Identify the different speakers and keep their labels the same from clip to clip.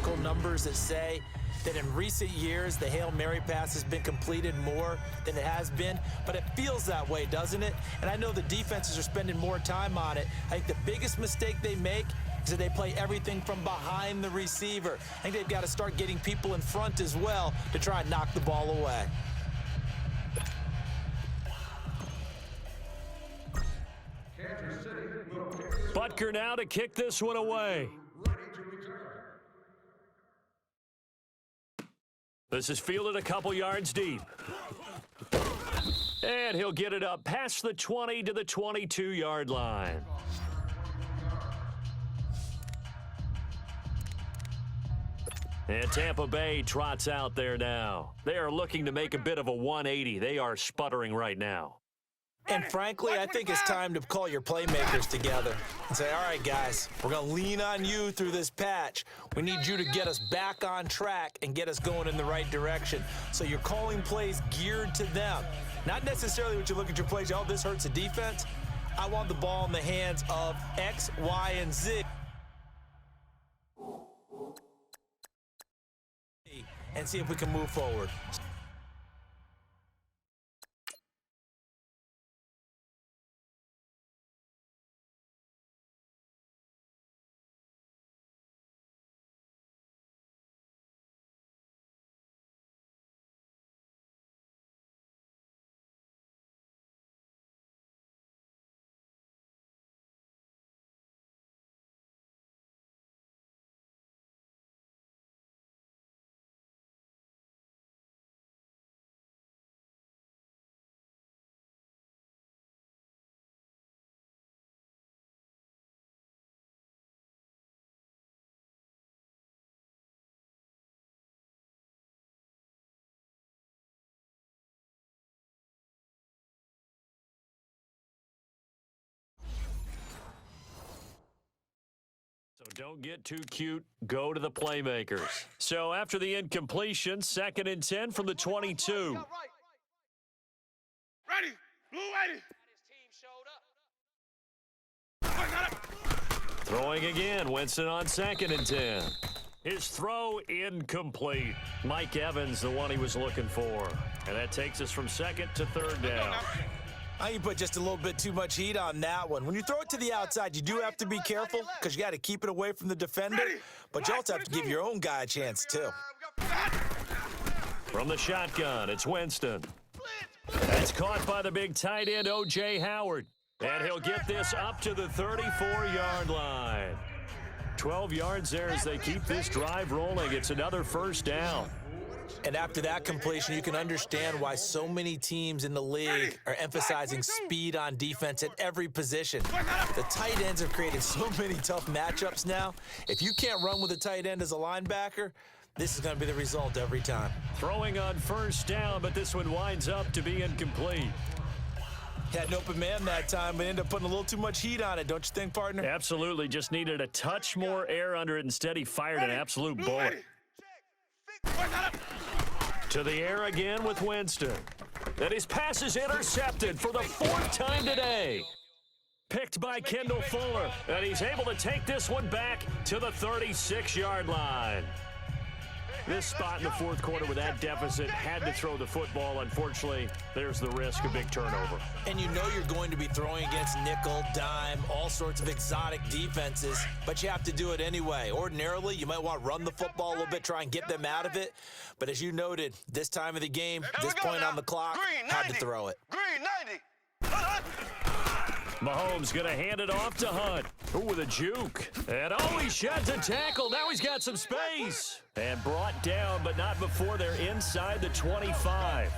Speaker 1: statistical numbers that say that in recent years, the Hail Mary pass has been completed more than it has been, but it feels that way, doesn't it? And I know the defenses are spending more time on it. I think the biggest mistake they make is that they play everything from behind the receiver. I think they've got to start getting people in front as well to try and knock the ball away.
Speaker 2: Butker now to kick this one away. This is fielded a couple yards deep. And he'll get it up past the 20 to the 22-yard line. And Tampa Bay trots out there now. They are looking to make a bit of a 180. They are sputtering right now.
Speaker 1: And frankly, I think it's time to call your playmakers together and say, all right, guys, we're going to lean on you through this patch. We need you to get us back on track and get us going in the right direction. So you're calling plays geared to them. Not necessarily what you look at your plays, oh, this hurts the defense. I want the ball in the hands of X, Y, and Z. And see if we can move forward.
Speaker 2: So don't get too cute. Go to the playmakers. So after the incompletion, 2nd and 10 from the 22.
Speaker 3: Ready. Blue ready.
Speaker 2: Throwing again. Winston on 2nd and 10. His throw incomplete. Mike Evans, the one he was looking for. And that takes us from 2nd to 3rd down.
Speaker 1: I think you put just a little bit too much heat on that one. When you throw it to the outside, you do have to be careful because you got to keep it away from the defender, but you also have to give your own guy a chance too.
Speaker 2: From the shotgun, it's Winston. That's caught by the big tight end, O.J. Howard. And he'll get this up to the 34-yard line. 12 yards there as they keep this drive rolling. It's another 1st down.
Speaker 1: And after that completion, you can understand why so many teams in the league are emphasizing speed on defense at every position. The tight ends have created so many tough matchups now. If you can't run with a tight end as a linebacker, this is going to be the result every time.
Speaker 2: Throwing on 1st down, but this one winds up to be incomplete.
Speaker 1: Had an open man that time, but ended up putting a little too much heat on it, don't you think, partner?
Speaker 2: Absolutely. Just needed a touch more air under it. Instead, he fired an absolute bullet. To the air again with Winston. And his pass is intercepted for the 4th time today. Picked by Kendall Fuller. And he's able to take this one back to the 36-yard line. This spot in the 4th quarter with that deficit, had to throw the football. Unfortunately, there's the risk of big turnover.
Speaker 1: And you know you're going to be throwing against nickel, dime, all sorts of exotic defenses, but you have to do it anyway. Ordinarily, you might want to run the football a little bit, try and get them out of it. But as you noted, this time of the game, this point on the clock, had to throw it.
Speaker 3: Green 90.
Speaker 2: Mahomes going to hand it off to Hunt. Ooh, with a juke. And oh, he sheds a tackle. Now he's got some space. And brought down, but not before they're inside the 25.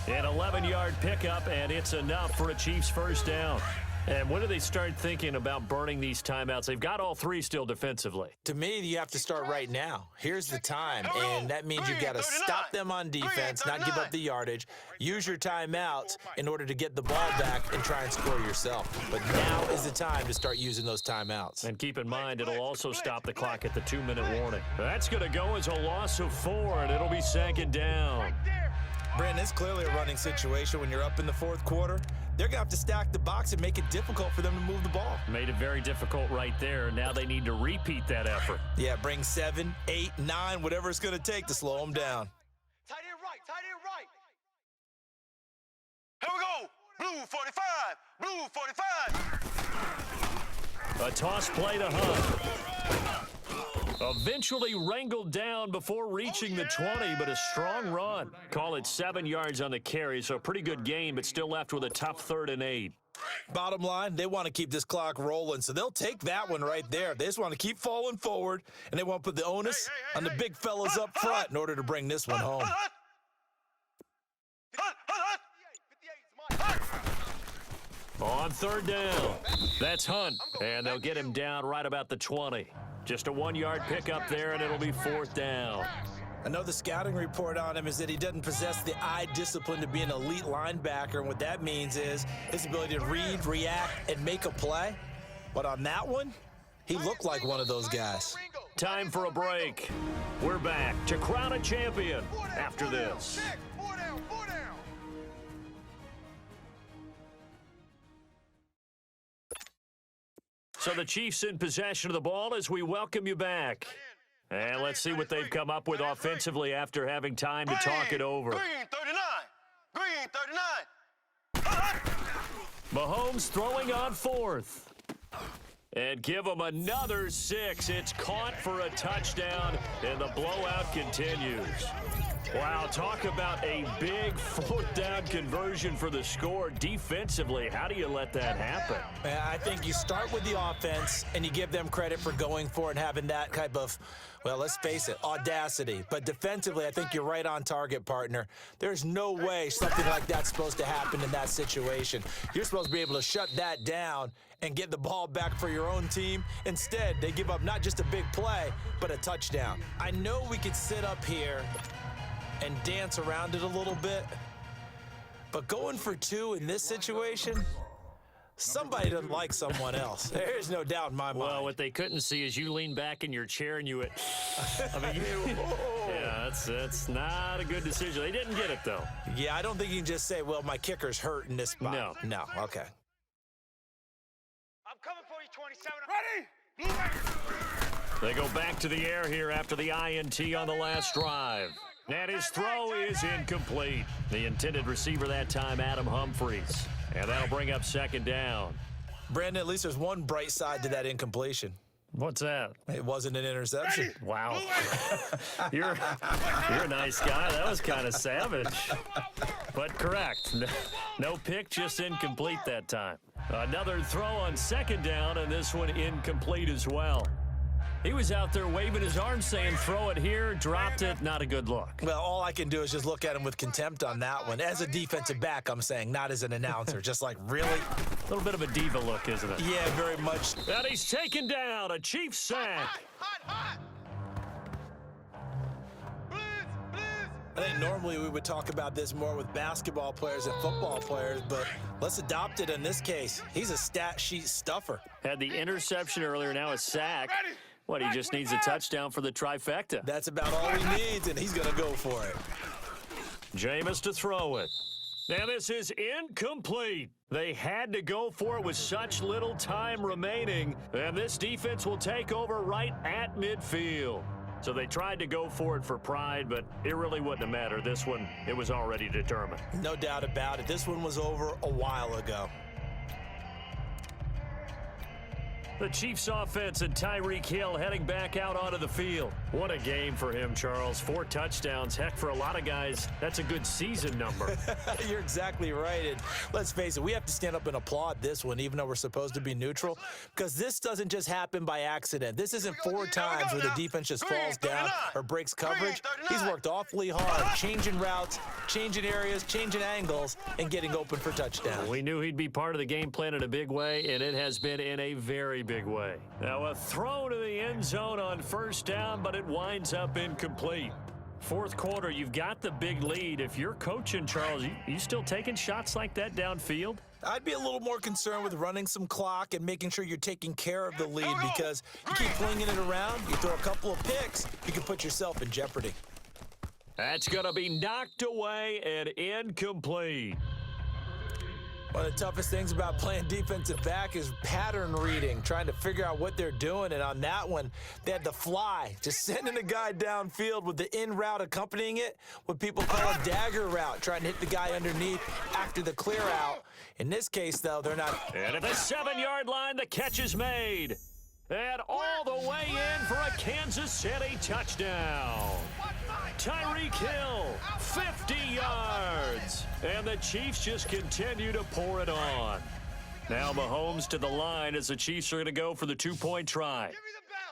Speaker 2: An 11-yard pickup, and it's enough for a Chiefs 1st down. And when do they start thinking about burning these timeouts? They've got all 3 still defensively.
Speaker 1: To me, you have to start right now. Here's the time, and that means you've got to stop them on defense, not give up the yardage, use your timeouts in order to get the ball back and try and score yourself. But now is the time to start using those timeouts.
Speaker 2: And keep in mind, it'll also stop the clock at the 2-minute warning. That's going to go as a loss of 4, and it'll be 2nd down.
Speaker 1: Brandon, it's clearly a running situation when you're up in the 4th quarter. they're going to have to stack the box and make it difficult for them to move the ball.
Speaker 2: Made it very difficult right there. Now they need to repeat that effort.
Speaker 1: Yeah, bring 7, 8, 9, whatever it's going to take to slow them down.
Speaker 3: Tight end right, tight end right. Here we go. Blue 45, blue 45.
Speaker 2: A toss play to Hunt. Eventually wrangled down before reaching the 20, but a strong run. Call it 7 yards on the carry, so a pretty good gain, but still left with a tough 3rd and 8.
Speaker 1: Bottom line, they want to keep this clock rolling, so they'll take that one right there. They just want to keep falling forward, and they want to put the onus on the big fellas up front in order to bring this one home.
Speaker 2: On 3rd down, that's Hunt, and they'll get him down right about the 20. Just a 1-yard pickup there, and it'll be 4th down.
Speaker 1: I know the scouting report on him is that he doesn't possess the eye discipline to be an elite linebacker, and what that means is his ability to read, react, and make a play. But on that one, he looked like one of those guys.
Speaker 2: Time for a break. We're back to crown a champion after this. So the Chiefs in possession of the ball as we welcome you back. And let's see what they've come up with offensively after having time to talk it over.
Speaker 3: Green 39.
Speaker 2: Mahomes throwing on 4th. And give him another 6. It's caught for a touchdown, and the blowout continues. Wow, talk about a big 4th down conversion for the score. Defensively, how do you let that happen?
Speaker 1: I think you start with the offense, and you give them credit for going for it and having that type of, well, let's face it, audacity. But defensively, I think you're right on target, partner. There's no way something like that's supposed to happen in that situation. You're supposed to be able to shut that down and get the ball back for your own team. Instead, they give up not just a big play, but a touchdown. I know we could sit up here and dance around it a little bit, but going for 2 in this situation, somebody doesn't like someone else. There's no doubt in my mind.
Speaker 2: Well, what they couldn't see is you lean back in your chair and you went, yeah, that's not a good decision. They didn't get it, though.
Speaker 1: Yeah, I don't think you can just say, well, my kicker's hurt in this spot. No, okay.
Speaker 3: I'm coming for you, 27. Ready?
Speaker 2: They go back to the air here after the INT on the last drive. And his throw is incomplete. The intended receiver that time, Adam Humphries. And that'll bring up 2nd down.
Speaker 1: Brandon, at least there's one bright side to that incompletion.
Speaker 2: What's that?
Speaker 1: It wasn't an interception.
Speaker 2: Wow. You're a nice guy. That was kind of savage. But correct. No pick, just incomplete that time. Another throw on 2nd down, and this one incomplete as well. He was out there waving his arms saying, throw it here, dropped it, not a good look.
Speaker 1: Well, all I can do is just look at him with contempt on that one. As a defensive back, I'm saying, not as an announcer. Just like, really?
Speaker 2: A little bit of a diva look, isn't it?
Speaker 1: Yeah, very much.
Speaker 2: And he's taken down, a Chiefs sack.
Speaker 1: I think normally we would talk about this more with basketball players and football players, but let's adopt it in this case. He's a stat sheet stuffer.
Speaker 2: Had the interception earlier, now a sack. What, he just needs a touchdown for the trifecta.
Speaker 1: That's about all he needs, and he's going to go for it.
Speaker 2: Jameis to throw it. Now this is incomplete. They had to go for it with such little time remaining, and this defense will take over right at midfield. So they tried to go for it for pride, but it really wouldn't have mattered. This one, it was already determined.
Speaker 1: No doubt about it. This one was over a while ago.
Speaker 2: The Chiefs offense and Tyreek Hill heading back out onto the field. What a game for him, Charles. 4 touchdowns. Heck, for a lot of guys, that's a good season number.
Speaker 1: You're exactly right. And let's face it, we have to stand up and applaud this one, even though we're supposed to be neutral, because this doesn't just happen by accident. This isn't 4 times where the defense just falls down or breaks coverage. He's worked awfully hard, changing routes, changing areas, changing angles, and getting open for touchdowns.
Speaker 2: We knew he'd be part of the game plan in a big way, and it has been in a very big way. Now a throw to the end zone on 1st down, but it winds up incomplete. 4th quarter, you've got the big lead. If you're coaching, Charles, you still taking shots like that downfield?
Speaker 1: I'd be a little more concerned with running some clock and making sure you're taking care of the lead, because you keep flinging it around, you throw a couple of picks, you can put yourself in jeopardy.
Speaker 2: That's going to be knocked away and incomplete.
Speaker 1: One of the toughest things about playing defensive back is pattern reading, trying to figure out what they're doing. And on that one, they had the fly, just sending a guy downfield with the in route accompanying it, what people call a dagger route, trying to hit the guy underneath after the clear out. In this case, though, they're not.
Speaker 2: And at the 7-yard line, the catch is made. And all the way in for a Kansas City touchdown. Tyreek Hill, 50 yards. And the Chiefs just continue to pour it on. Now Mahomes to the line as the Chiefs are going to go for the 2-point try.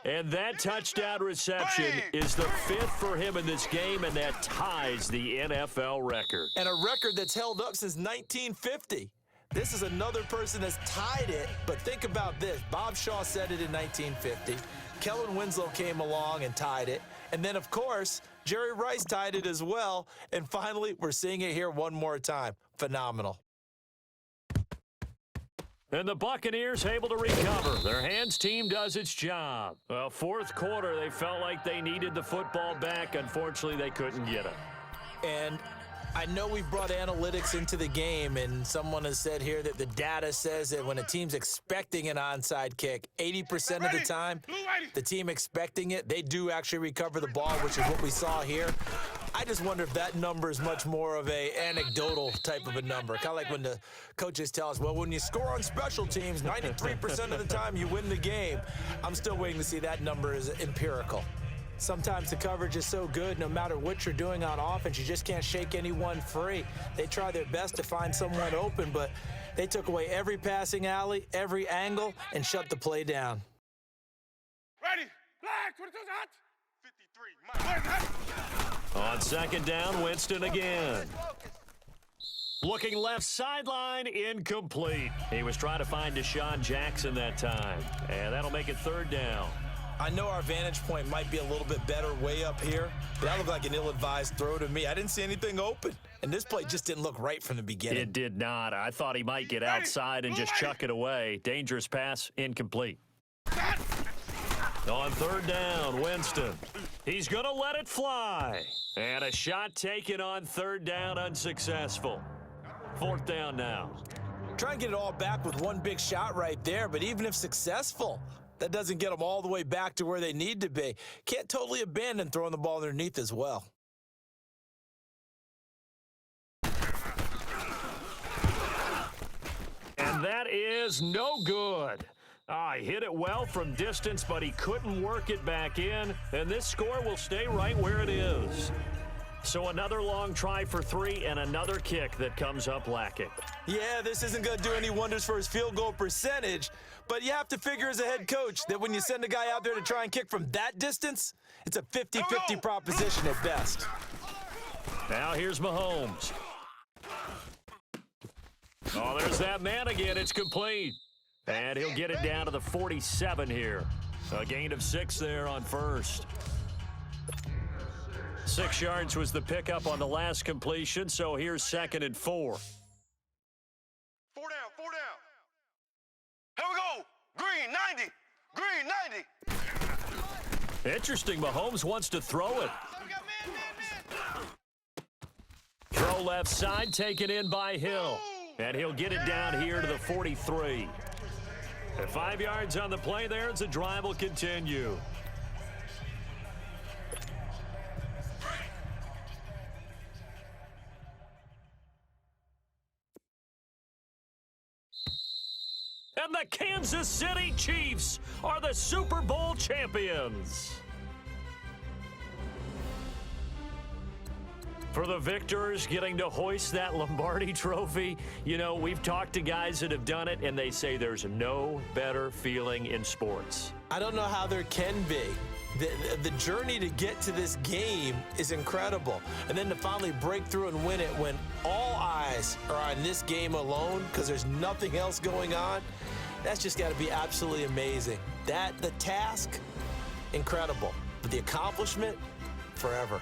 Speaker 2: And that touchdown reception is the 5th for him in this game, and that ties the NFL record.
Speaker 1: And a record that's held up since 1950. This is another person that's tied it, but think about this. Bob Shaw said it in 1950. Kellen Winslow came along and tied it. And then, of course, Jerry Rice tied it as well. And finally, we're seeing it here one more time. Phenomenal.
Speaker 2: And the Buccaneers able to recover. Their hands team does its job. Well, fourth quarter, they felt like they needed the football back. Unfortunately, they couldn't get it.
Speaker 1: And I know we brought analytics into the game, and someone has said here that the data says that when a team's expecting an onside kick, 80% of the time, the team expecting it, they do actually recover the ball, which is what we saw here. I just wonder if that number is much more of a anecdotal type of a number. Kind of like when the coaches tell us, well, when you score on special teams, 93% of the time you win the game. I'm still waiting to see that number is empirical. Sometimes the coverage is so good, no matter what you're doing on offense, you just can't shake anyone free. They try their best to find someone open, but they took away every passing alley, every angle, and shut the play down.
Speaker 3: Ready? Black, 22's hot. 53.
Speaker 2: On second down, Winston again. Looking left sideline, incomplete. He was trying to find Deshaun Jackson that time, and that'll make it third down.
Speaker 1: I know our vantage point might be a little bit better way up here, but that looked like an ill-advised throw to me. I didn't see anything open, and this play just didn't look right from the beginning.
Speaker 2: It did not. I thought he might get outside and just chuck it away. Dangerous pass, incomplete. On third down, Winston. He's going to let it fly. And a shot taken on third down, unsuccessful. Fourth down now.
Speaker 1: Try and get it all back with one big shot right there, but even if successful, that doesn't get them all the way back to where they need to be. Can't totally abandon throwing the ball underneath as well.
Speaker 2: And that is no good. He hit it well from distance, but he couldn't work it back in. And this score will stay right where it is. So another long try for 3 and another kick that comes up lacking.
Speaker 1: Yeah, this isn't going to do any wonders for his field goal percentage, but you have to figure as a head coach that when you send a guy out there to try and kick from that distance, it's a 50-50 proposition at best.
Speaker 2: Now here's Mahomes. Oh, there's that man again. It's complete. And he'll get it down to the 47 here. A gain of 6 there on first. 6 yards was the pickup on the last completion, so here's 2nd and 4.
Speaker 3: 4 down, 4 down. Here we go. Green, 90. Green, 90.
Speaker 2: Interesting. Mahomes wants to throw it.
Speaker 3: We got man.
Speaker 2: Throw left side, taken in by Hill. And he'll get it down here to the 43. And 5 yards on the play there as the drive will continue. And the Kansas City Chiefs are the Super Bowl champions. For the victors getting to hoist that Lombardi trophy, you know, we've talked to guys that have done it, and they say there's no better feeling in sports.
Speaker 1: I don't know how there can be. The journey to get to this game is incredible. And then to finally break through and win it when all eyes are on this game alone because there's nothing else going on, that's just got to be absolutely amazing. The task, incredible. But the accomplishment, forever.